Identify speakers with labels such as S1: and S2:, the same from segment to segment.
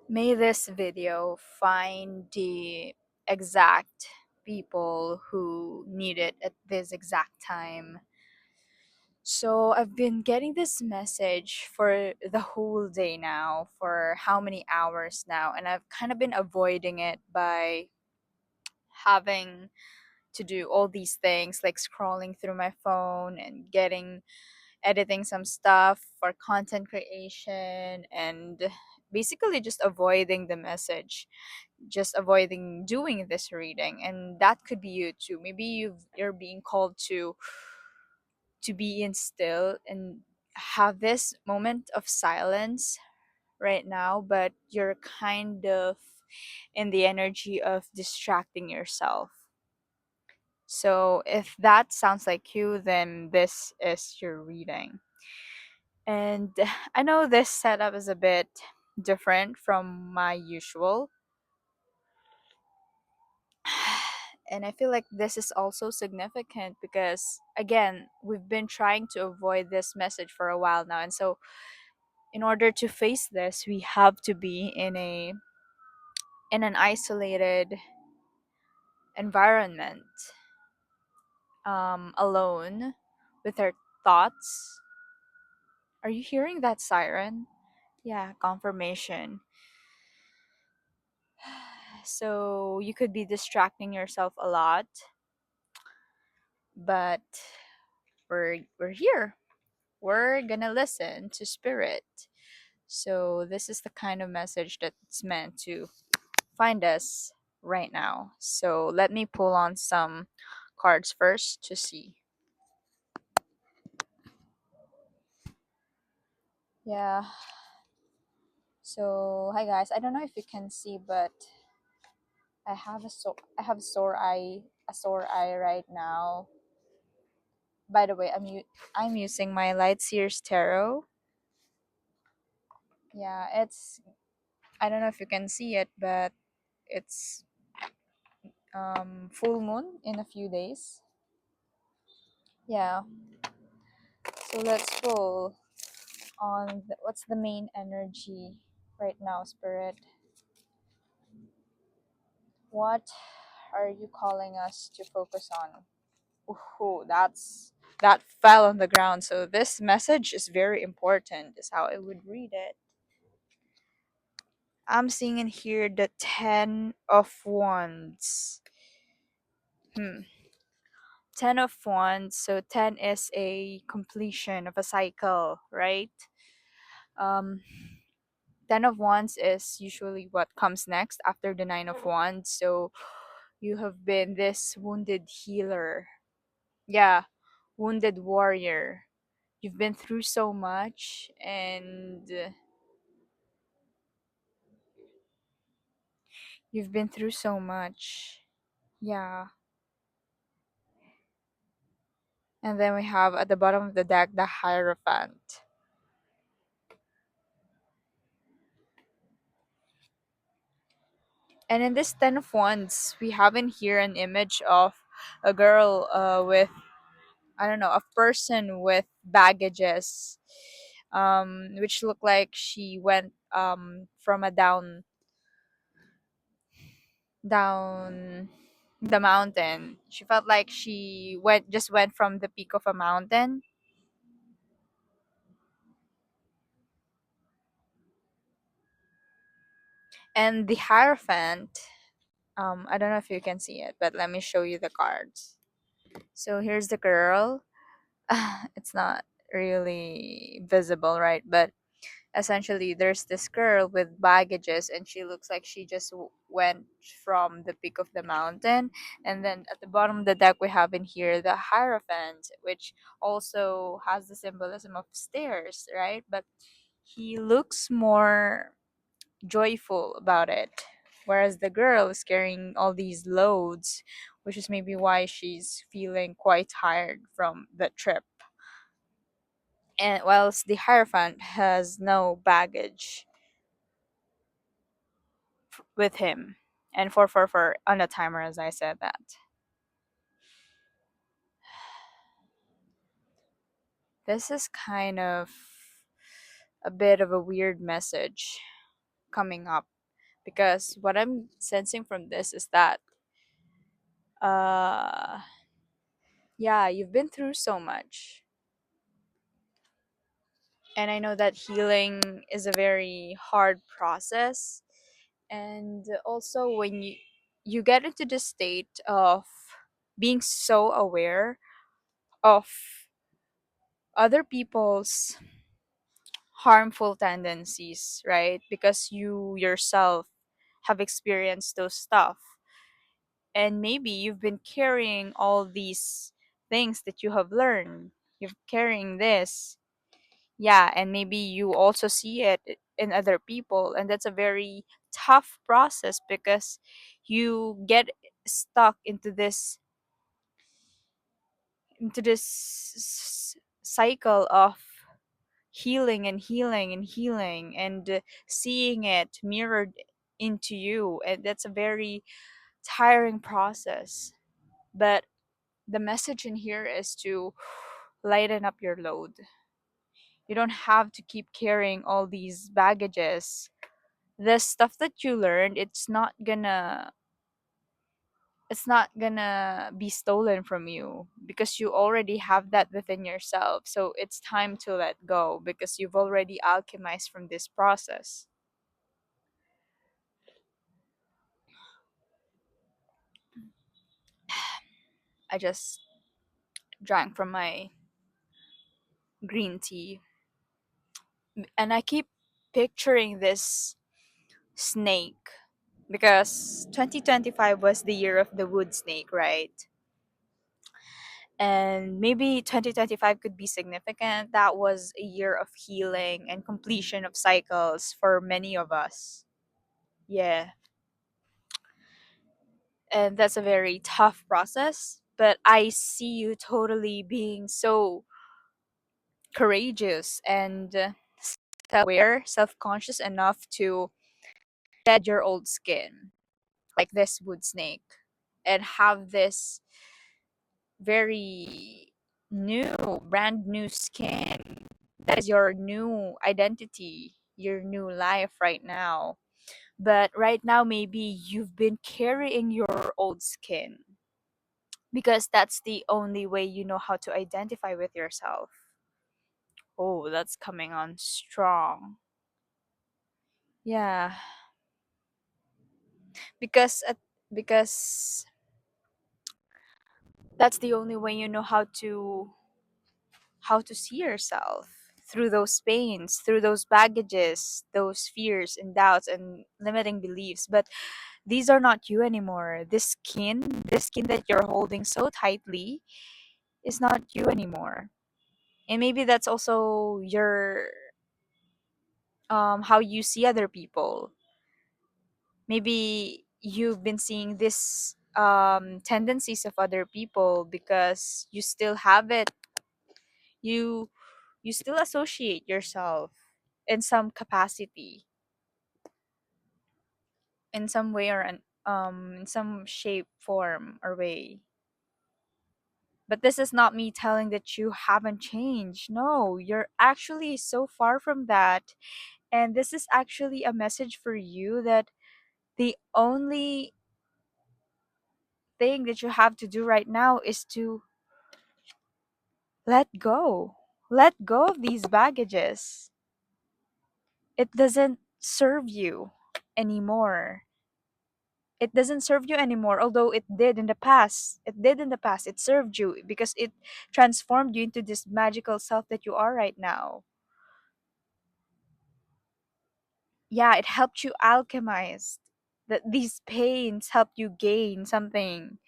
S1: May this video find the exact people who need it at this exact time. So I've been getting this message for the whole day now, for how many hours now, and I've kind of been avoiding it by having to do all these things like scrolling through my phone and getting editing some stuff for content creation and basically just avoiding the message, just avoiding doing this reading. And that could be you too. Maybe you're being called to be in still and have this moment of silence right now, but you're kind of in the energy of distracting yourself. So if that sounds like you, then this is your reading. And I know this setup is a bit different from my usual. And I feel like this is also significant because, again, we've been trying to avoid this message for a while now. And so, in order to face this, we have to be in an isolated environment, alone with our thoughts. Are you hearing that siren? Yeah, confirmation. So you could be distracting yourself a lot, but we're here. We're gonna listen to spirit. So this is the kind of message that's meant to find us right now. So let me pull on some cards first to see. Yeah. So hi guys. I don't know if you can see, but I have a sore eye right now. By the way, I'm using my Lightseers Tarot. Yeah, it's I don't know if you can see it, but it's full moon in a few days. Yeah. So let's pull on what's the main energy right now, spirit. What are you calling us to focus on? Ooh, that fell on the ground. So this message is very important. Is how I would read it. I'm seeing in here the 10 of Wands. Hmm. 10 of Wands. So 10 is a completion of a cycle, right? Um, 10 of Wands is usually what comes next after the 9 of Wands. So you have been this wounded healer. Yeah, wounded warrior. You've been through so much and you've been through so much. Yeah. And then we have at the bottom of the deck the Hierophant. And in this 10 of Wands, we have in here an image of a girl with, I don't know, a person with baggages, which look like she went from a down the mountain. She felt like she went from the peak of a mountain. And the Hierophant, I don't know if you can see it, but let me show you the cards. So here's the girl. It's not really visible, right? But essentially, there's this girl with baggages, and she looks like she just went from the peak of the mountain. And then at the bottom of the deck, we have in here the Hierophant, which also has the symbolism of stairs, right? But he looks more joyful about it. Whereas the girl is carrying all these loads, which is maybe why she's feeling quite tired from the trip. And whilst the Hierophant has no baggage with him. And 444 on the timer, as I said that. This is kind of a bit of a weird message coming up. because what I'm sensing from this is that uh yeah, you've been through so much. And I know that healing is a very hard process. And also when you get into the state of being so aware of other people's harmful tendencies, right? Because you yourself have experienced those stuff. And maybe you've been carrying all these things that you have learned. You're carrying this. Yeah, and maybe you also see it in other people. And that's a very tough process because you get stuck into this cycle of healing and healing and healing and seeing it mirrored into you, and that's a very tiring process. But the message in here is to lighten up your load. You don't have to keep carrying all these baggages. The stuff that you learned, it's not gonna be stolen from you because you already have that within yourself. So it's time to let go because you've already alchemized from this process. I just drank from my green tea, and I keep picturing this snake because 2025 was the year of the wood snake, right? And maybe 2025 could be significant. That was a year of healing and completion of cycles for many of us. Yeah, and that's a very tough process, but I see you totally being so courageous and self-aware, self-conscious enough to shed your old skin like this wood snake and have this very new, brand new skin. That is your new identity, your new life right now. But right now, maybe you've been carrying your old skin because that's the only way you know how to identify with yourself. Oh, that's coming on strong. Yeah, because because that's the only way you know how to see yourself through those pains, through those baggages, those fears and doubts and limiting beliefs. But these are not you anymore. This skin that you're holding so tightly is not you anymore. And maybe that's also your how you see other people. Maybe you've been seeing this tendencies of other people because you still have it. You you still associate yourself in some capacity, in some way or in some shape, form or way. But this is not me telling that you haven't changed. No, you're actually so far from that. And this is actually a message for you that the only thing that you have to do right now is to let go. Let go of these baggages. It doesn't serve you anymore. It doesn't serve you anymore, although it did in the past. It did in the past. It served you because it transformed you into this magical self that you are right now. Yeah, it helped you alchemize. That these pains helped you gain something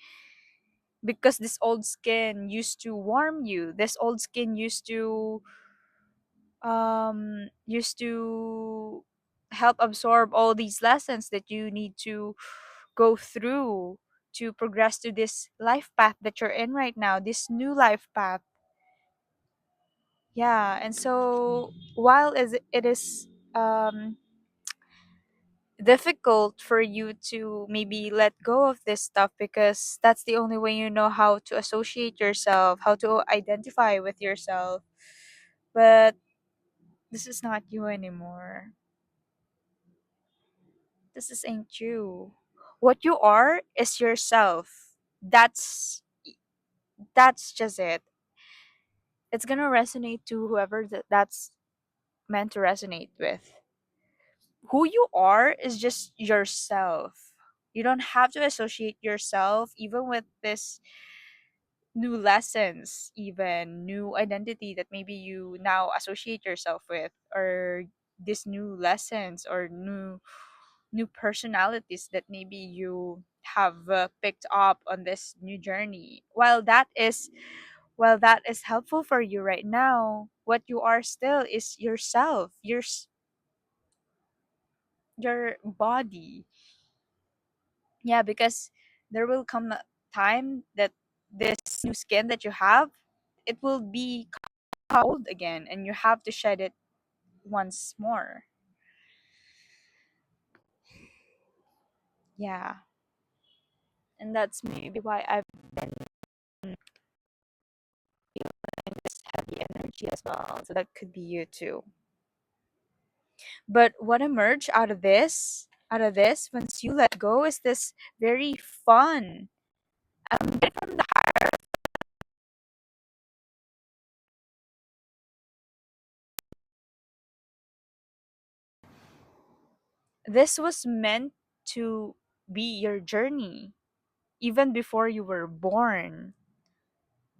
S1: because this old skin used to warm you. This old skin used to help absorb all these lessons that you need to go through to progress to this life path that you're in right now, this new life path. Yeah, and so while it is difficult for you to maybe let go of this stuff because that's the only way you know how to associate yourself, how to identify with yourself, but this is not you anymore. This ain't true. What you are is yourself. That's just it. It's gonna resonate to whoever that's meant to resonate with. Who you are is just yourself. You don't have to associate yourself even with this new lessons, even new identity that maybe you now associate yourself with, or these new lessons or new personalities that maybe you have picked up on this new journey. While that is helpful for you right now, what you are still is yourself, your body. Yeah, because there will come a time that this new skin that you have, it will be old again and you have to shed it once more. Yeah. And that's maybe why I've been feeling this heavy energy as well. So that could be you too. But what emerged out of this, once you let go, is this very fun. Get from the higher. This was meant to be your journey even before you were born.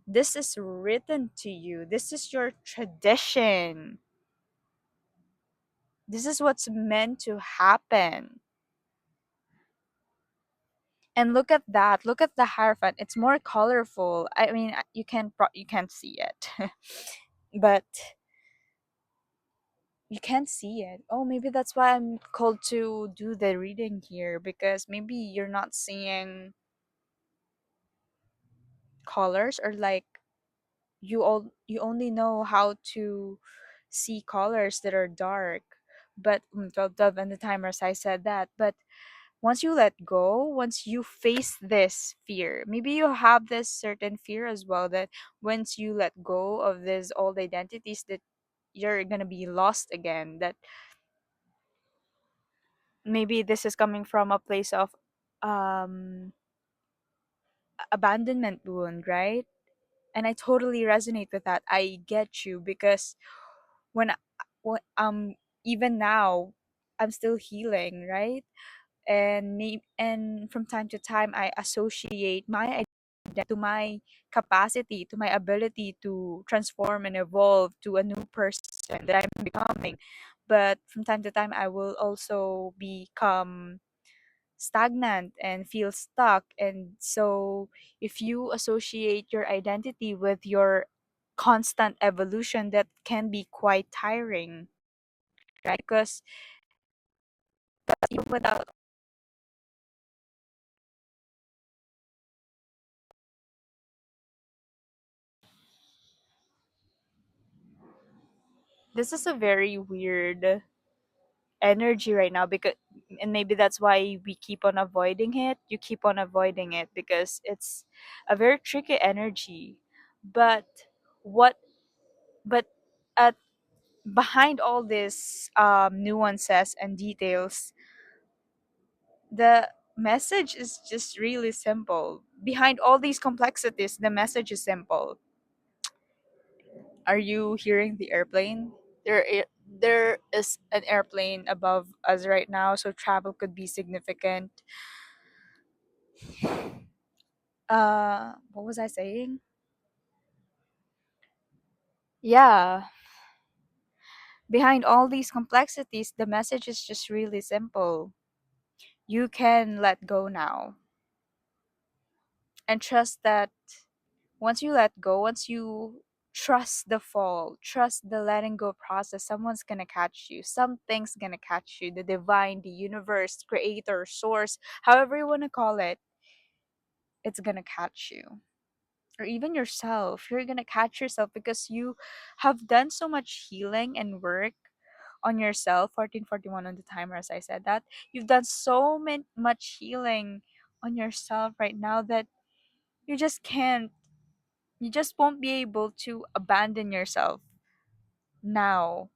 S1: This is written to you. This is your tradition. This is what's meant to happen. And look at that. Look at the hierophant. It's more colorful. I mean, you can't see it. But you can't see it. Oh, maybe that's why I'm called to do the reading here, because maybe you're not seeing colors, or like you only know how to see colors that are dark. But 12 and the timers, I said that. But once you let go, once you face this fear, maybe you have this certain fear as well, that once you let go of these old identities, that you're gonna be lost again. That maybe this is coming from a place of um abandonment wound, right? And I totally resonate with that. I get you, because when even now I'm still healing, right? And from time to time I associate my identity to my capacity, to my ability to transform and evolve to a new person that I'm becoming. But from time to time I will also become stagnant and feel stuck. And so if you associate your identity with your constant evolution, that can be quite tiring, right? Because even without, this is a very weird energy right now, because and maybe that's why we keep on avoiding it. You keep on avoiding it because it's a very tricky energy. But what but at behind all these nuances and details, the message is just really simple. Behind all these complexities, the message is simple. Are you hearing the airplane? There is an airplane above us right now, so travel could be significant. What was I saying? Yeah, behind all these complexities, the message is just really simple. You can let go now and trust that once you let go, once you trust the fall, trust the letting go process, someone's gonna catch you. Something's gonna catch you. The divine, the universe, creator, source, however you wanna call it, it's gonna catch you. Or even yourself. You're gonna catch yourself because you have done so much healing and work on yourself. 1441 on the timer, as I said that. You've done so much healing on yourself right now that you just can't you just won't be able to abandon yourself now,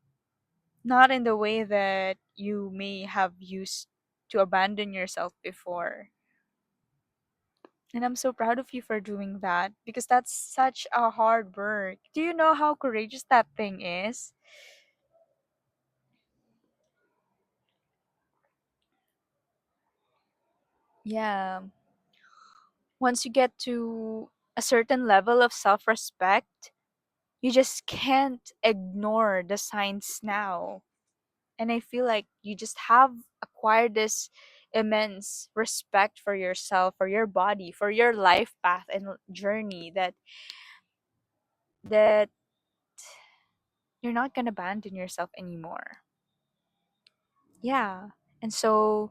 S1: not in the way that you may have used to abandon yourself before. And I'm so proud of you for doing that because that's such a hard work. Do you know how courageous that thing is? Yeah. Once you get to a certain level of self respect, you just can't ignore the signs now. And I feel like you just have acquired this immense respect for yourself, for your body, for your life path and journey that you're not going to abandon yourself anymore. Yeah. And so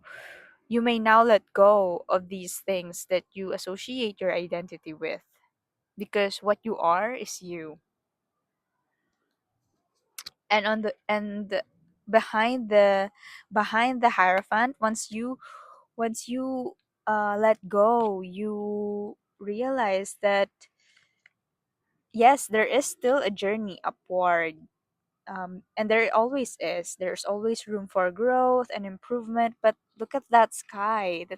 S1: you may now let go of these things that you associate your identity with because what you are is you. And on the and behind the hierophant, once you let go, you realize that yes, there is still a journey upward. And there always is. There's always room for growth and improvement. But look at that sky. The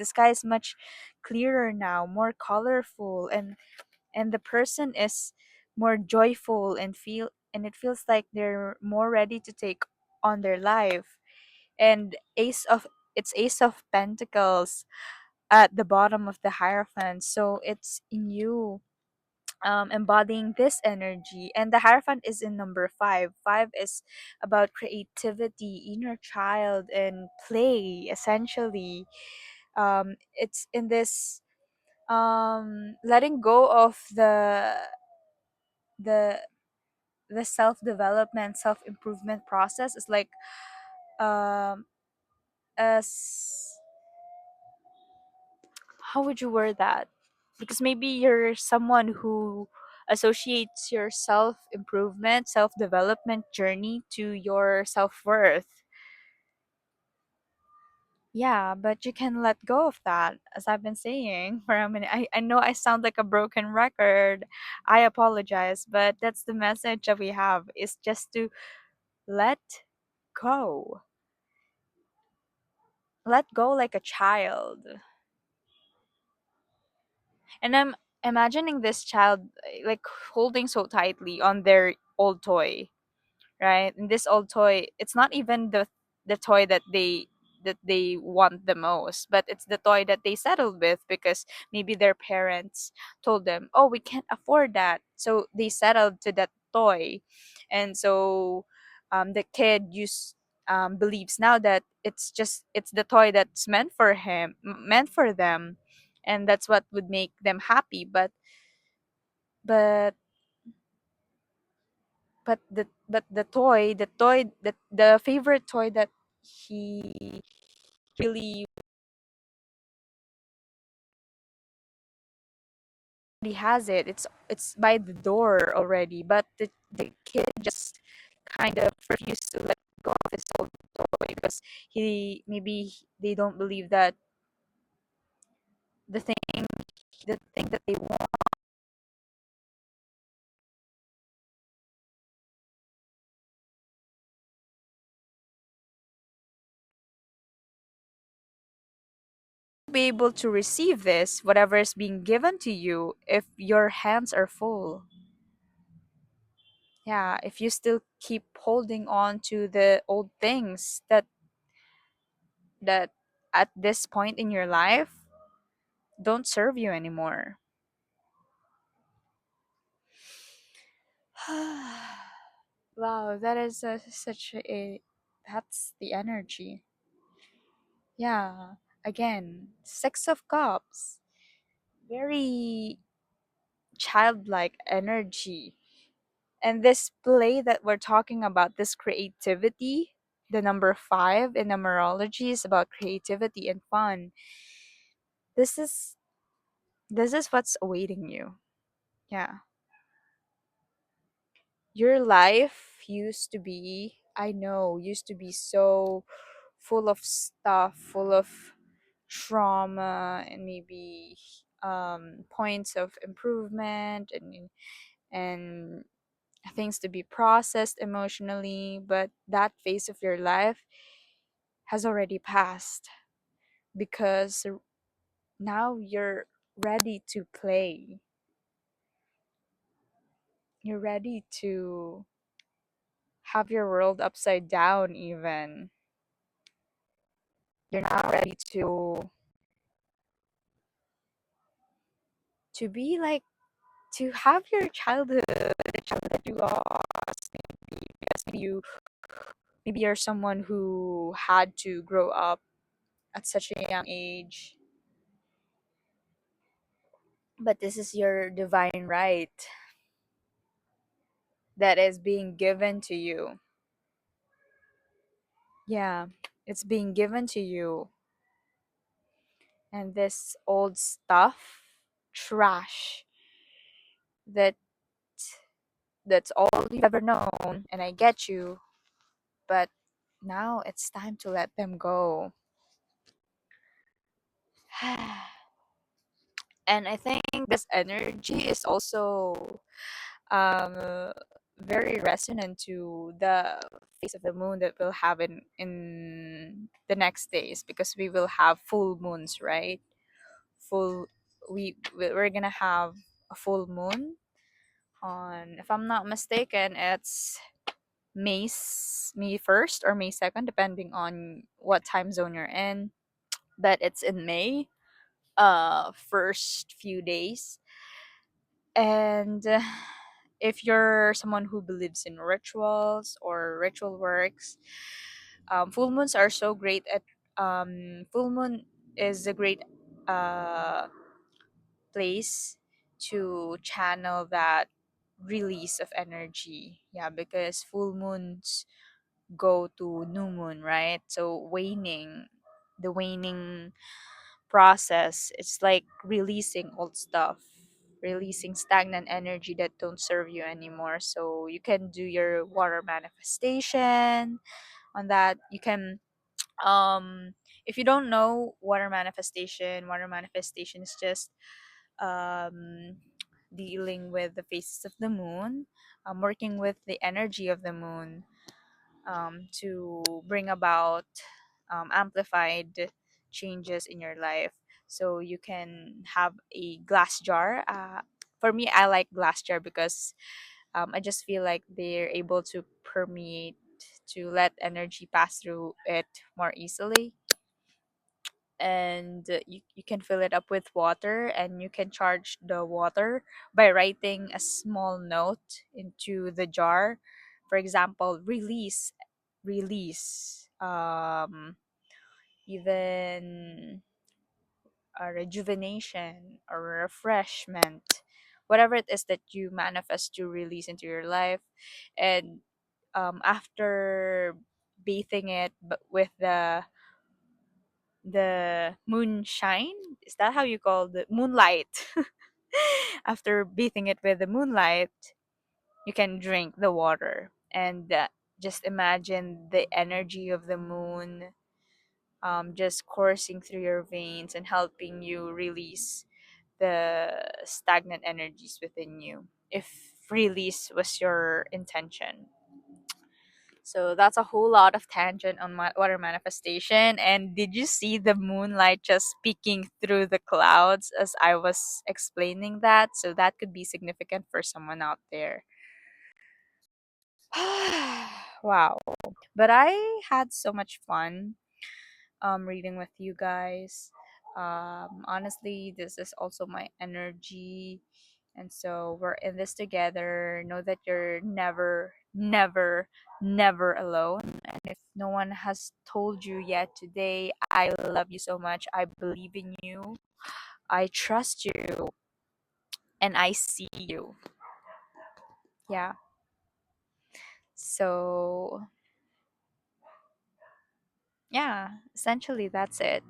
S1: sky is much clearer now, more colorful, and the person is more joyful and it feels like they're more ready to take on their life. And Ace of Pentacles at the bottom of the Hierophant. So it's in you, embodying this energy. And the Hierophant is in number 5. 5 is about creativity, inner child, and play, essentially. It's in this letting go of the the self development, self improvement process is like um as how would you word that? Because maybe you're someone who associates your self improvement, self development journey to your self worth. Yeah, but you can let go of that, as I've been saying for a minute. I know I sound like a broken record. I apologize, but that's the message that we have is just to let go. Let go like a child. And I'm imagining this child like holding so tightly on their old toy, right? And this old toy, it's not even the toy that they want the most, but it's the toy that they settled with because maybe their parents told them, "Oh, we can't afford that." So they settled to that toy. And so the kid believes now that it's the toy that's meant for them, and that's what would make them happy. But the favorite toy that he really already has it. It's by the door already, but the kid just kind of refused to let go of his old toy because they don't believe that the thing the thing that they want to be able to receive this, whatever is being given to you, if your hands are full. Yeah, if you still keep holding on to the old things that at this point in your life don't serve you anymore. Wow, that is such a that's the energy. Yeah, again, 6 of Cups, very childlike energy. And this play that we're talking about, this creativity, the number 5 in numerology is about creativity and fun. This is this is what's awaiting you. Yeah. Your life used to be so full of stuff, full of trauma and maybe points of improvement and things to be processed emotionally, but that phase of your life has already passed. because now you're ready to play. You're ready to have your world upside down, even. You're now ready to be like, to have your childhood, the childhood you lost, maybe because maybe you're someone who had to grow up at such a young age, but this is your divine right that is being given to you. Yeah, it's being given to you. And this old stuff, trash, that that's all you've ever known, and I get you, but now it's time to let them go. And I think this energy is also um very resonant to the phase of the moon that we'll have in the next days, because we will have full moons, right? Full we're gonna have a full moon on, if I'm not mistaken, it's May 1st or May 2nd, depending on what time zone you're in, but it's in May, first few days. And if you're someone who believes in rituals or ritual works, full moons are so great at full moon is a great uh, place to channel that release of energy. Yeah, because full moons go to new moon, right? So the waning process, it's like releasing old stuff, releasing stagnant energy that don't serve you anymore. So you can do your water manifestation on that. You can if you don't know water manifestation is just um dealing with the phases of the moon, working with the energy of the moon, to bring about amplified changes in your life. So you can have a glass jar. For me, I like glass jar because I just feel like they're able to permeate, to let energy pass through it more easily. And you can fill it up with water, and you can charge the water by writing a small note into the jar. For example, release, even a rejuvenation or refreshment, whatever it is that you manifest to release into your life. And after bathing it with the moonshine, is that how you call the moonlight? After bathing it with the moonlight, you can drink the water, and just imagine the energy of the moon just coursing through your veins and helping you release the stagnant energies within you, if release was your intention. So that's a whole lot of tangent on my water manifestation. And did you see the moonlight just peeking through the clouds as I was explaining that? So that could be significant for someone out there. Wow. But I had so much fun reading with you guys. Honestly, this is also my energy. And so we're in this together. Know that you're never, never, never alone. And if no one has told you yet today, I love you so much. I believe in you. I trust you. And I see you. Yeah. So, yeah, essentially that's it.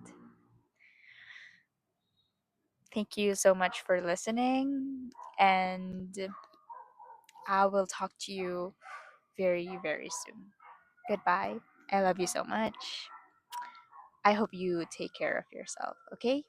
S1: Thank you so much for listening. And I will talk to you very, very soon. Goodbye. I love you so much. I hope you take care of yourself, okay?